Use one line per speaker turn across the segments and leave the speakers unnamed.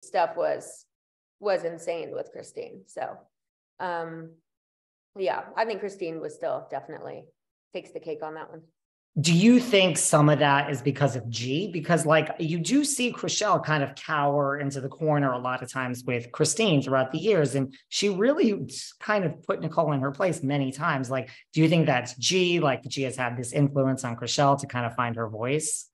stuff was insane with Christine. So, yeah, I think Christine was still definitely takes the cake on that one.
Do you think some of that is because of G? Because like you do see Chrishell kind of cower into the corner a lot of times with Christine throughout the years. And she really kind of put Nicole in her place many times. Like, do you think that's G? Like G has had this influence on Chrishell to kind of find her voice?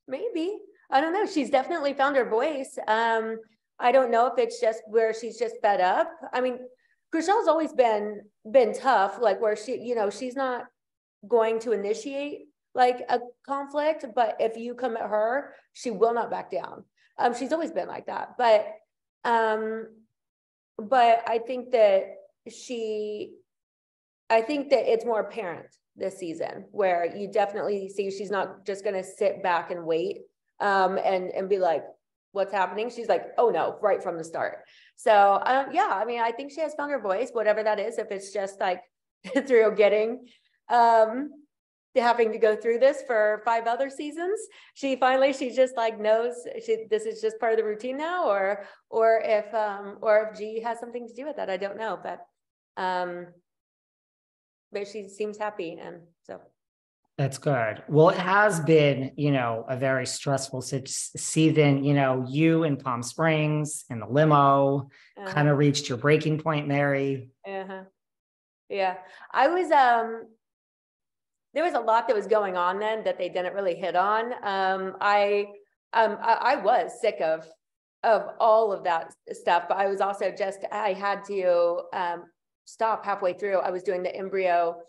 Maybe. I don't know. She's definitely found her voice. I don't know if it's just where she's just fed up. I mean, Chrishell's always been tough, like where she, you know, she's not going to initiate like a conflict, but if you come at her, she will not back down. She's always been like that, but I think that it's more apparent this season where you definitely see she's not just going to sit back and wait and be like, what's happening? She's like, oh no, right from the start. So yeah, I mean, I think she has found her voice, whatever that is, if it's just like through getting having to go through this for 5 other seasons, she just like knows this is just part of the routine now, or if G has something to do with that, I don't know, but she seems happy, and so
that's good. Well, it has been, you know, a very stressful season. You know, you in Palm Springs in the limo kind of reached your breaking point, Mary.
Yeah, I was there was a lot that was going on then that they didn't really hit on. I was sick of all of that stuff, but I was also I had to stop halfway through. I was doing the embryo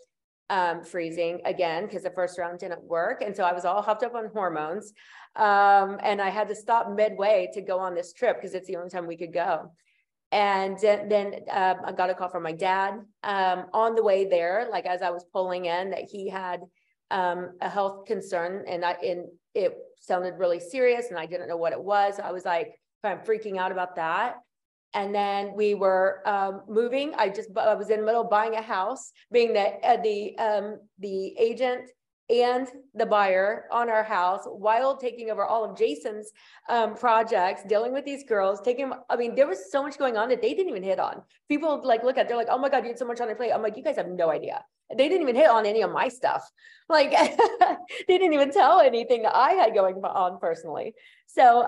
freezing again because the first round didn't work, and so I was all hopped up on hormones, and I had to stop midway to go on this trip because it's the only time we could go. And then I got a call from my dad on the way there, like as I was pulling in, that he had a health concern, and it sounded really serious, and I didn't know what it was. I was like kind of freaking out about that. And then we were moving. I was in the middle of buying a house, being the agent and the buyer on our house, while taking over all of Jason's projects, dealing with these girls, I mean, there was so much going on that they didn't even hit on. People like look at, they're like, oh my God, you had so much on your plate. I'm like, you guys have no idea. They didn't even hit on any of my stuff. Like they didn't even tell anything that I had going on personally. So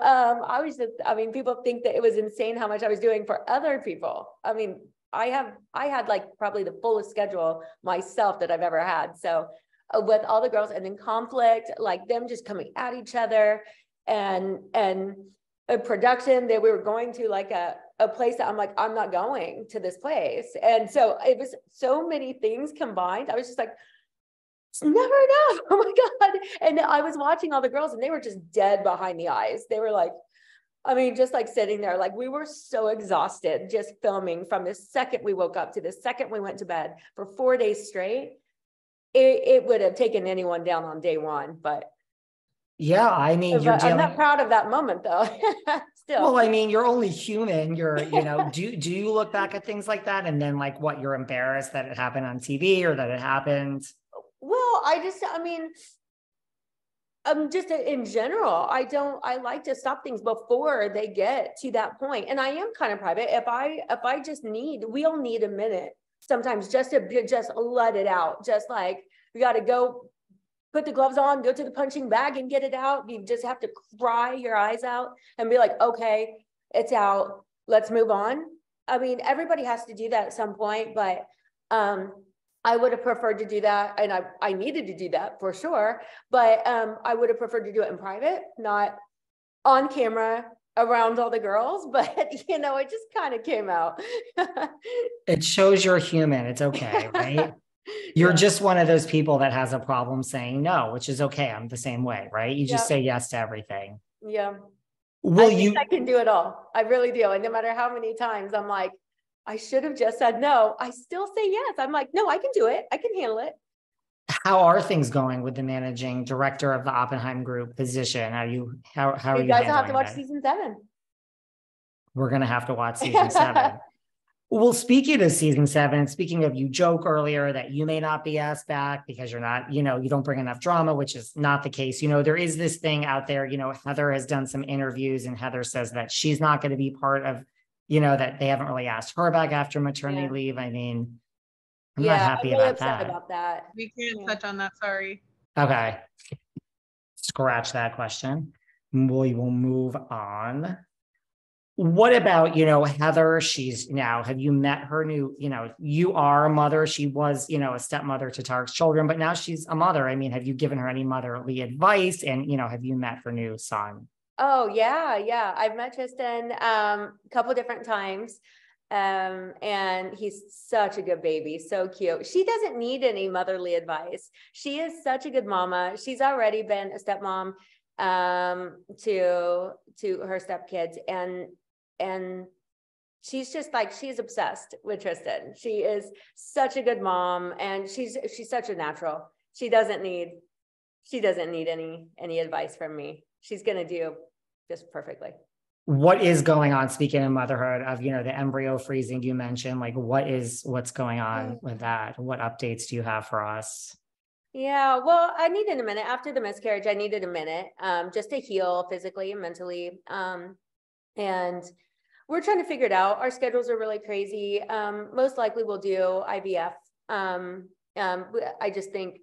people think that it was insane how much I was doing for other people. I mean, I had like probably the fullest schedule myself that I've ever had. So with all the girls, and then conflict, like them just coming at each other, and a production that we were going to like a place that I'm like, I'm not going to this place. And so it was so many things combined. I was just like, it's never enough. Oh my God. And I was watching all the girls and they were just dead behind the eyes. They were like, I mean, just like sitting there, like we were so exhausted just filming from the second we woke up to the second we went to bed for 4 days straight. It would have taken anyone down on day one, but
yeah, I mean,
I'm not proud of that moment though. Still.
Well, I mean, you're only human. Do you look back at things like that and then like what, you're embarrassed that it happened on TV or that it happened?
Well, just in general, I like to stop things before they get to that point. And I am kind of private. If I just we all need a minute sometimes just to just let it out. Just like we got to go put the gloves on, go to the punching bag and get it out. You just have to cry your eyes out and be like, okay, it's out. Let's move on. I mean, everybody has to do that at some point, but I would have preferred to do that. And I needed to do that for sure. But I would have preferred to do it in private, not on camera around all the girls. But, it just kind of came out.
It shows you're human. It's okay, right? You're just one of those people that has a problem saying no, which is okay. I'm the same way, right? You just say yes to everything.
Yeah. I can do it all. I really do. And no matter how many times I'm like, I should have just said no, I still say yes. I'm like, no, I can do it. I can handle it.
How are things going with the managing director of the Oppenheim group position? How are you
guys will have to watch season 7.
We're going to have to watch season 7. Well, speaking of season 7, speaking of, you joke earlier that you may not be asked back because you're not, you don't bring enough drama, which is not the case. There is this thing out there, Heather has done some interviews and Heather says that she's not going to be part of, that they haven't really asked her back after maternity leave. I mean, I'm not happy
I'm really
about
upset
that.
about that.
We can't touch on that, sorry.
Okay. Scratch that question. We will move on. What about, Heather? Have you met her new, you are a mother. She was, a stepmother to Tarek's children, but now she's a mother. I mean, have you given her any motherly advice? And, have you met her new son?
Oh, yeah. I've met Tristan a couple different times. And he's such a good baby, so cute. She doesn't need any motherly advice. She is such a good mama. She's already been a stepmom to her stepkids, and she's just she's obsessed with Tristan. She is such a good mom, and she's such a natural. She doesn't need any advice from me. She's gonna do just perfectly.
What is going on, speaking of motherhood, of, the embryo freezing you mentioned, what's going on with that? What updates do you have for us?
Yeah, well, I needed a minute after the miscarriage. I needed a minute just to heal physically and mentally. And we're trying to figure it out. Our schedules are really crazy. Most likely we'll do IVF. I just think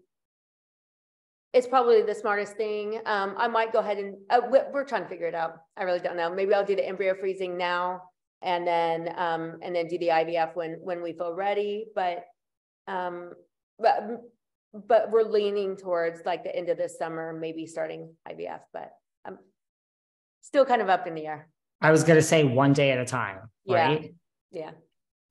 it's probably the smartest thing. I might go ahead and we're trying to figure it out. I really don't know. Maybe I'll do the embryo freezing now and then do the IVF when we feel ready. But we're leaning towards the end of this summer, maybe starting IVF, but I'm still kind of up in the air.
I was going to say one day at a time, right?
Yeah.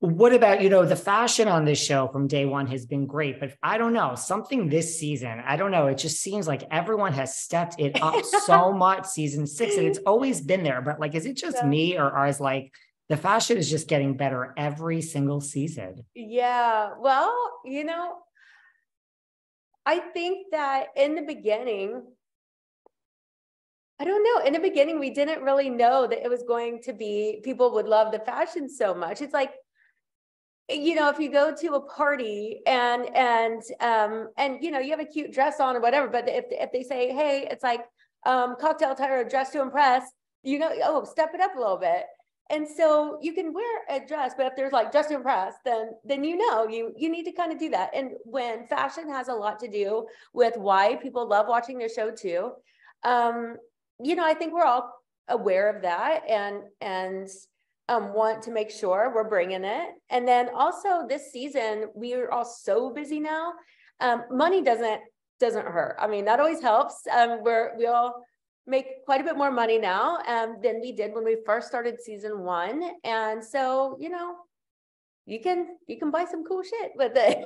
What about, the fashion on this show from day one has been great, but I don't know, something this season, I don't know. It just seems like everyone has stepped it up so much season 6, and it's always been there, but is it just me, or is the fashion is just getting better every single season?
Yeah. Well, I think that in the beginning, I don't know. In the beginning, we didn't really know that it was going to be, people would love the fashion so much. It's if you go to a party and you have a cute dress on or whatever, but if they say, hey, it's cocktail attire, dress to impress, step it up a little bit. And so you can wear a dress, but if there's dress to impress, then you need to kind of do that. And when fashion has a lot to do with why people love watching their show too, I think we're all aware of that and want to make sure we're bringing it. And then also this season, we are all so busy now. Money doesn't hurt. I mean, that always helps. We all make quite a bit more money now than we did when we first started season 1. And so, you can buy some cool shit with it.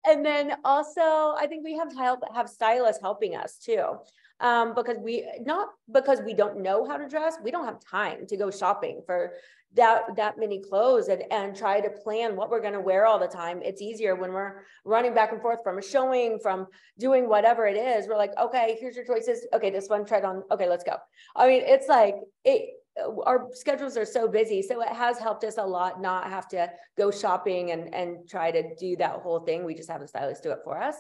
And then also, I think we have stylists helping us too. Because we don't know how to dress, we don't have time to go shopping for that many clothes and try to plan what we're going to wear all the time. It's easier when we're running back and forth from a showing, from doing whatever it is. We're like, okay, here's your choices. Okay, this one, try it on. Okay, let's go. I mean, it's our schedules are so busy. So it has helped us a lot not have to go shopping and try to do that whole thing. We just have a stylist do it for us.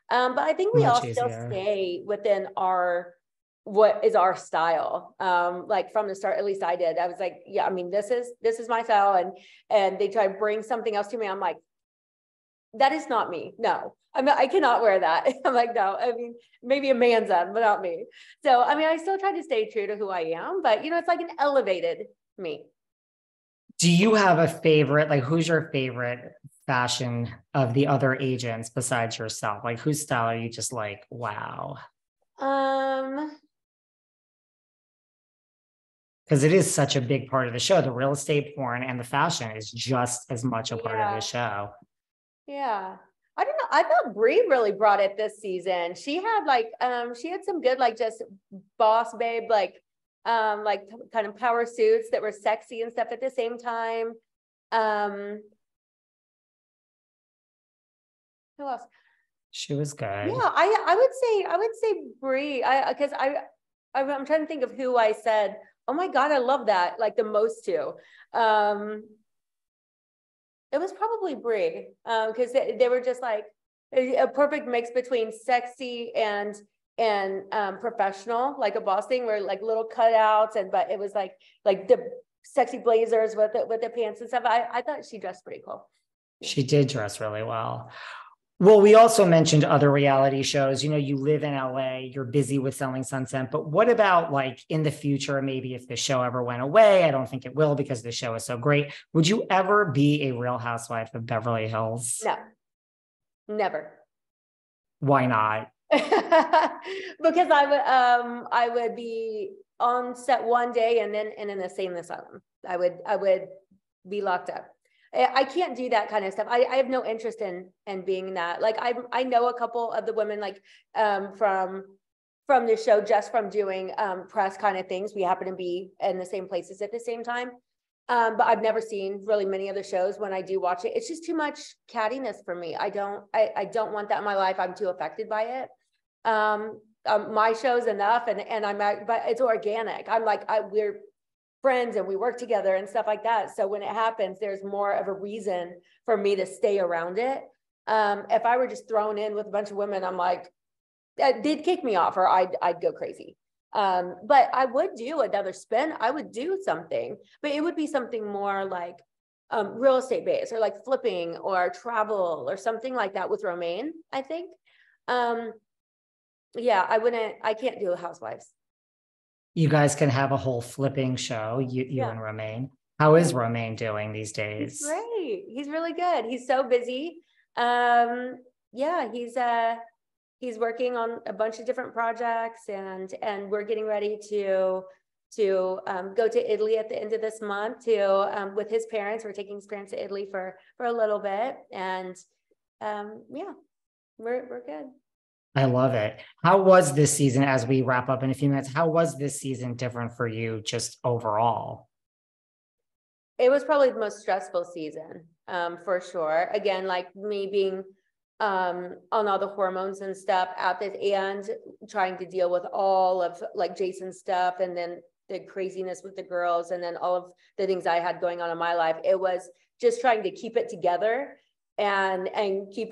But I think we all still stay within what is our style. From the start, at least I did. I was like, yeah, I mean, this is my style. And they try to bring something else to me. I'm like, that is not me. No, I cannot wear that. I'm like, no, I mean, maybe a man's on, but not me. So, I mean, I still try to stay true to who I am, but it's an elevated me.
Do you have a favorite? Who's your favorite fashion of the other agents besides yourself? Whose style are you just wow? Because it is such a big part of the show. The real estate porn and the fashion is just as much a part of the show.
Yeah. I don't know. I thought Brie really brought it this season. She had she had some good, just boss babe, kind of power suits that were sexy and stuff at the same time. Who else?
She was good.
Yeah, I would say Brie. I'm trying to think of who I said Oh my God, I love that. Like the most too. It was probably Brie, because they were just like a perfect mix between sexy and professional, like a boss thing, where like little cutouts but it was like the sexy blazers with the pants and stuff. I thought she dressed pretty cool.
She did dress really well. Well, we also mentioned other reality shows. You live in LA, you're busy with Selling Sunset, but what about like in the future, maybe if the show ever went away? I don't think it will because the show is so great. Would you ever be a Real Housewife of Beverly Hills?
No, never.
Why not?
Because I would be on set one day and then in an insane asylum. I would be locked up. I can't do that kind of stuff. I have no interest in being that. Like I know a couple of the women like from the show, just from doing press kind of things. We happen to be in the same places at the same time. But I've never seen really many of the shows. When I do watch it, it's just too much cattiness for me. I don't want that in my life. I'm too affected by it. My show's enough and but it's organic. I'm like, we're friends and we work together and stuff like that. So when it happens, there's more of a reason for me to stay around it. If I were just thrown in with a bunch of women, I'm like, they'd kick me off or I'd go crazy. But I would do another spin. I would do something, but it would be something more like real estate based or like flipping or travel or something like that with Romaine, I think. Yeah, I can't do Housewives.
You guys can have a whole flipping show, you and Romaine. How is Romaine doing these days?
He's great. He's really good. He's so busy. Yeah, he's working on a bunch of different projects and we're getting ready to go to Italy at the end of this month with his parents. We're taking his parents to Italy for a little bit. And yeah, we're good.
I love it. How was this season, as we wrap up in a few minutes, how was this season different for you just overall?
It was probably the most stressful season, for sure. Again, like me being on all the hormones and stuff at this and trying to deal with all of like Jason's stuff and then the craziness with the girls and then all of the things I had going on in my life. It was just trying to keep it together and keep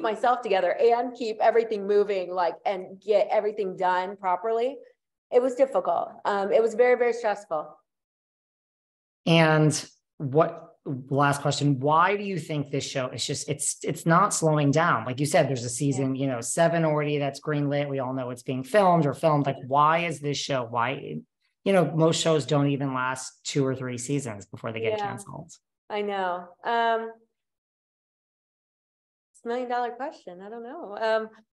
myself together and keep everything moving, like, and get everything done properly. It was difficult. It was very, very stressful.
And last question, why do you think this show is just, it's not slowing down? Like you said, there's a season, 7 already that's greenlit. We all know it's being filmed. Like, why is this show? Why, most shows don't even last 2 or 3 seasons before they get canceled.
I know. It's $1 million question. I don't know.